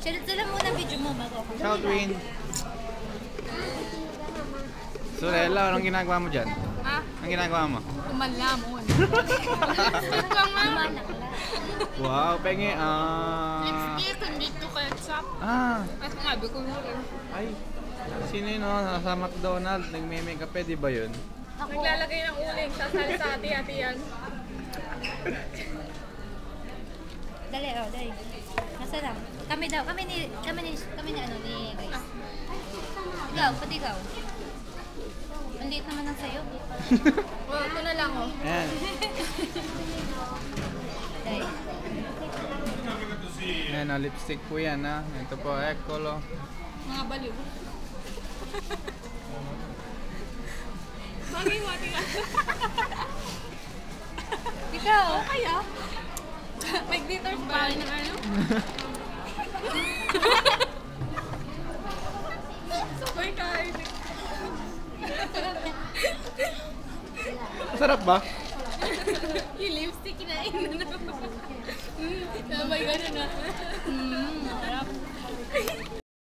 Sila muna video mo bago ako. Ciao, Twin. Sorella, anong ginagawa mo dyan? Ah? Anong ginagawa mo? Kumalamon. Lipstick ka nga. Wow, pengi. Lipstick, hindi to ketchup. At sabi ko na rin. Ay, sino yun, no? Nasa McDonald's, nagme-makeup eh, di ba yun? Naglalagay ng uling, sasali sa ati-ati yan. Dali, dali. Nasa lang. Kami daw, kami ni ano, ni Grace. Ikaw, pati ikaw. Ang liit naman ng sayo. Well, ito na lang oh. Ayan. Dali. Ayan, lipstick po yan, ha? Ito po, Ecolo. Mga baliw. Bagay mo, ati ka. Ikaw. Okay ah. May glitters pa rin ng ano? Sabay kain. Masarap ba? Yung lipstick kinain na. Sabay gano'n na.